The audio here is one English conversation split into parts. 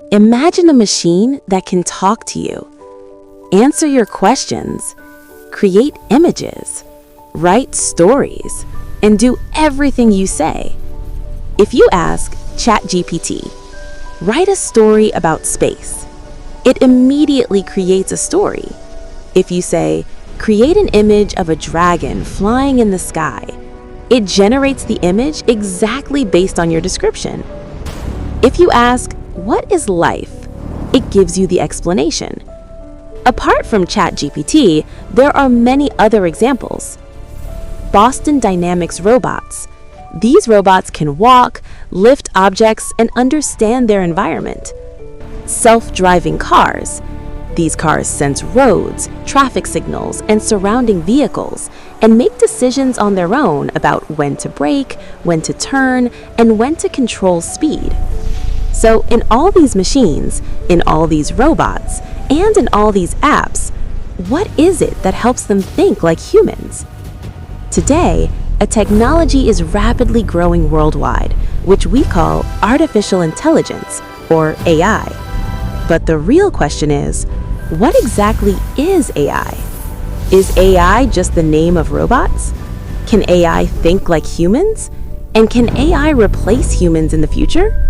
Imagine a machine that can talk to you, answer your questions, create images, write stories, and do everything you say. If you ask ChatGPT, write a story about space, it immediately creates a story. If you say, create an image of a dragon flying in the sky, it generates the image exactly based on your description. If you ask, what is life? It gives you the explanation. Apart from ChatGPT, there are many other examples. Boston Dynamics robots. These robots can walk, lift objects, and understand their environment. Self-driving cars. These cars sense roads, traffic signals, and surrounding vehicles, and make decisions on their own about when to brake, when to turn, and when to control speed. So in all these machines, in all these robots, and in all these apps, what is it that helps them think like humans? Today, a technology is rapidly growing worldwide, which we call artificial intelligence, or AI. But the real question is, what exactly is AI? Is AI just the name of robots? Can AI think like humans? And can AI replace humans in the future?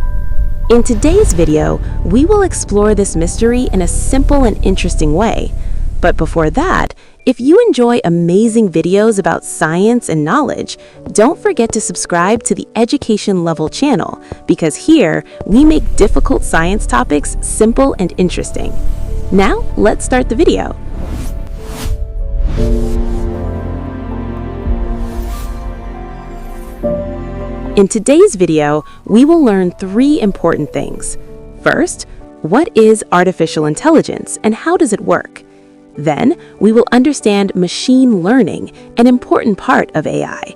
In today's video, we will explore this mystery in a simple and interesting way. But before that, if you enjoy amazing videos about science and knowledge, don't forget to subscribe to the Education Level channel, because here we make difficult science topics simple and interesting. Now, let's start the video. In today's video, we will learn 3 important things. First, what is artificial intelligence and how does it work? Then, we will understand machine learning, an important part of AI.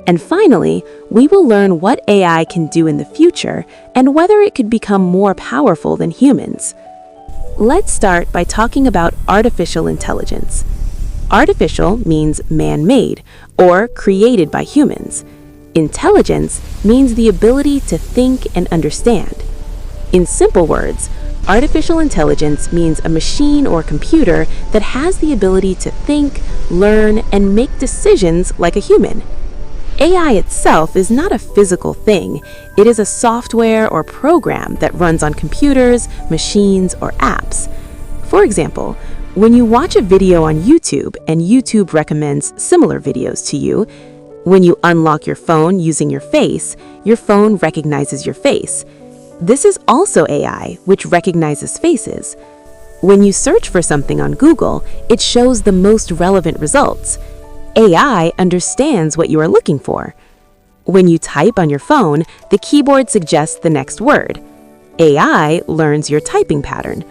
And finally, we will learn what AI can do in the future and whether it could become more powerful than humans. Let's start by talking about artificial intelligence. Artificial means man-made or created by humans. Intelligence means the ability to think and understand. In simple words, artificial intelligence means a machine or computer that has the ability to think, learn, and make decisions like a human. AI itself is not a physical thing. It is a software or program that runs on computers, machines, or apps. For example, when you watch a video on YouTube and YouTube recommends similar videos to you, when you unlock your phone using your phone recognizes your face. This is also AI, which recognizes faces. When you search for something on Google, it shows the most relevant results. AI understands what you are looking for. When you type on your phone, the keyboard suggests the next word. AI learns your typing pattern.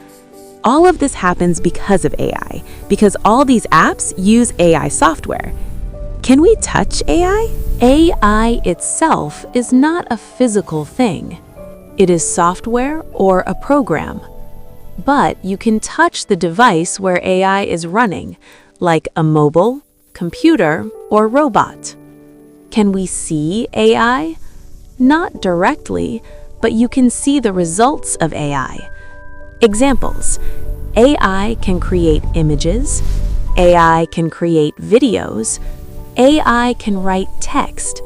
All of this happens because of AI, because all these apps use AI software. Can we touch AI? AI itself is not a physical thing. It is software or a program. But you can touch the device where AI is running, like a mobile, computer, or robot. Can we see AI? Not directly, but you can see the results of AI. Examples: AI can create images, AI can create videos, AI can write text,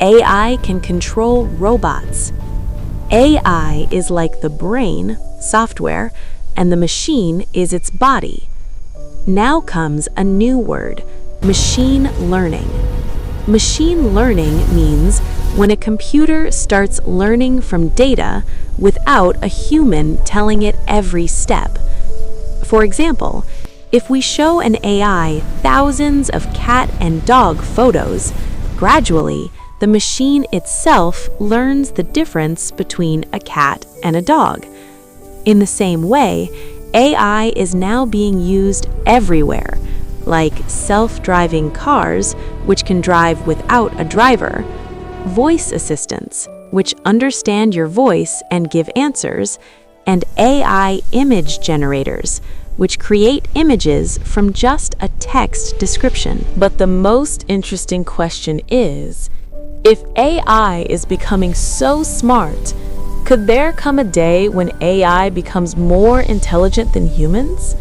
AI can control robots. AI is like the brain, software, and the machine is its body. Now comes a new word, machine learning. Machine learning means when a computer starts learning from data without a human telling it every step. For example, if we show an AI thousands of cat and dog photos, gradually, the machine itself learns the difference between a cat and a dog. In the same way, AI is now being used everywhere, like self-driving cars, which can drive without a driver, voice assistants, which understand your voice and give answers, and AI image generators, which create images from just a text description. But the most interesting question is, if AI is becoming so smart, Could there come a day when AI becomes more intelligent than humans?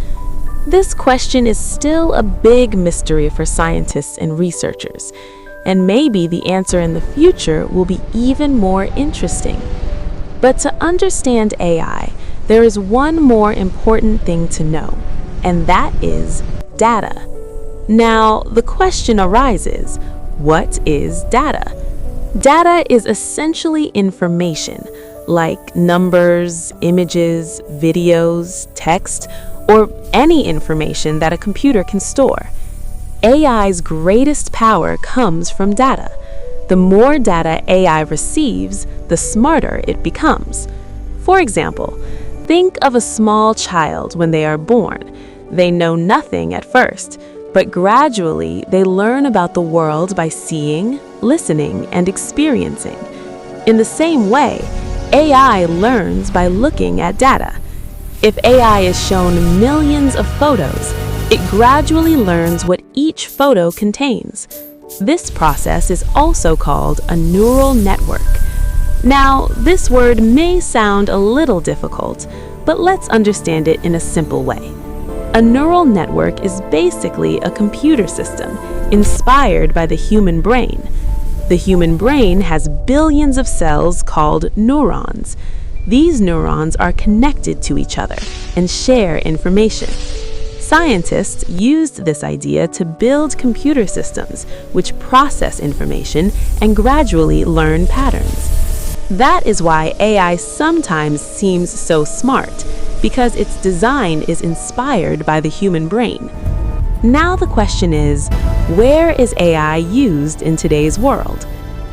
This question is still a big mystery for scientists and researchers, and maybe the answer in the future will be even more interesting. But to understand AI, there is one more important thing to know, and that is data. Now, the question arises, what is data? Data is essentially information, like numbers, images, videos, text, or any information that a computer can store. AI's greatest power comes from data. The more data AI receives, the smarter it becomes. For example, think of a small child when they are born. They know nothing at first, but gradually they learn about the world by seeing, listening, and experiencing. In the same way, AI learns by looking at data. If AI is shown millions of photos, it gradually learns what each photo contains. This process is also called a neural network. Now, this word may sound a little difficult, but let's understand it in a simple way. A neural network is basically a computer system inspired by the human brain. The human brain has billions of cells called neurons. These neurons are connected to each other and share information. Scientists used this idea to build computer systems which process information and gradually learn patterns. That is why AI sometimes seems so smart, because its design is inspired by the human brain. Now the question is, where is AI used in today's world?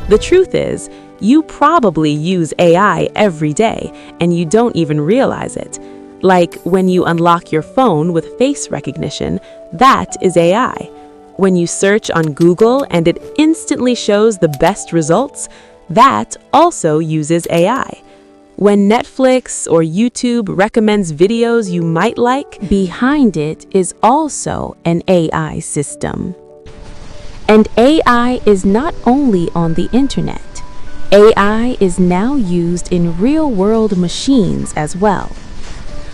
The truth is, you probably use AI every day and you don't even realize it. Like when you unlock your phone with face recognition, that is AI. When you search on Google and it instantly shows the best results, that also uses AI. When Netflix or YouTube recommends videos you might like, behind it is also an AI system. And AI is not only on the internet. AI is now used in real-world machines as well.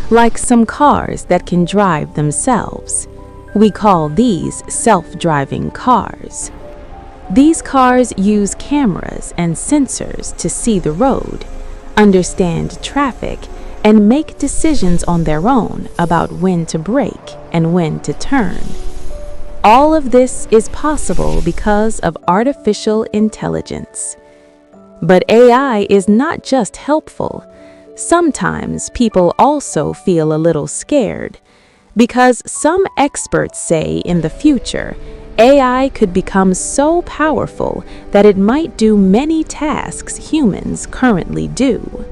Like some cars that can drive themselves. We call these self-driving cars. These cars use cameras and sensors to see the road, understand traffic, and make decisions on their own about when to brake and when to turn. All of this is possible because of artificial intelligence. But AI is not just helpful. Sometimes people also feel a little scared, because some experts say in the future, AI could become so powerful that it might do many tasks humans currently do.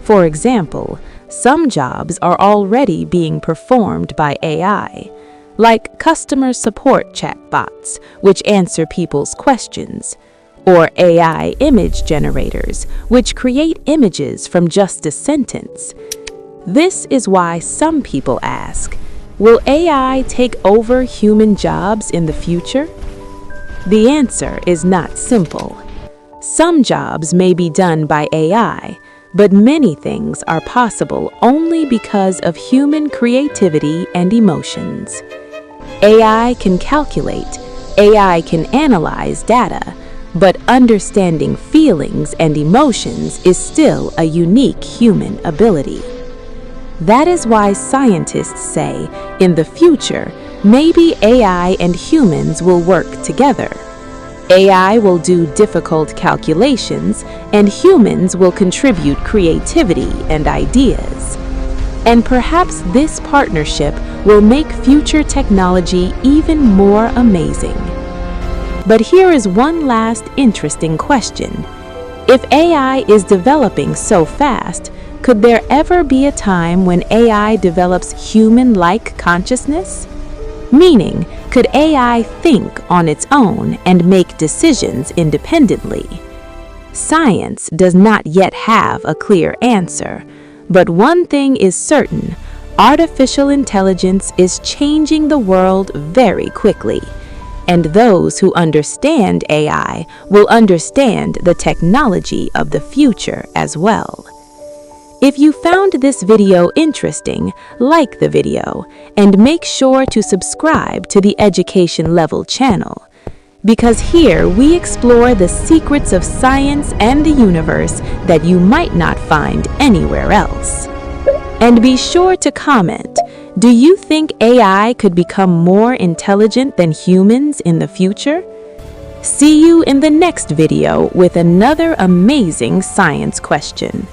For example, some jobs are already being performed by AI, like customer support chatbots, which answer people's questions, or AI image generators, which create images from just a sentence. This is why some people ask, will AI take over human jobs in the future? The answer is not simple. Some jobs may be done by AI, but many things are possible only because of human creativity and emotions. AI can calculate, AI can analyze data, but understanding feelings and emotions is still a unique human ability. That is why scientists say, in the future, maybe AI and humans will work together. AI will do difficult calculations, and humans will contribute creativity and ideas. And perhaps this partnership will make future technology even more amazing. But here is one last interesting question. If AI is developing so fast, could there ever be a time when AI develops human-like consciousness? Meaning, could AI think on its own and make decisions independently? Science does not yet have a clear answer, but one thing is certain: artificial intelligence is changing the world very quickly. And those who understand AI will understand the technology of the future as well. If you found this video interesting, like the video and make sure to subscribe to the Education Level channel, because here we explore the secrets of science and the universe that you might not find anywhere else. And be sure to comment, do you think AI could become more intelligent than humans in the future? See you in the next video with another amazing science question.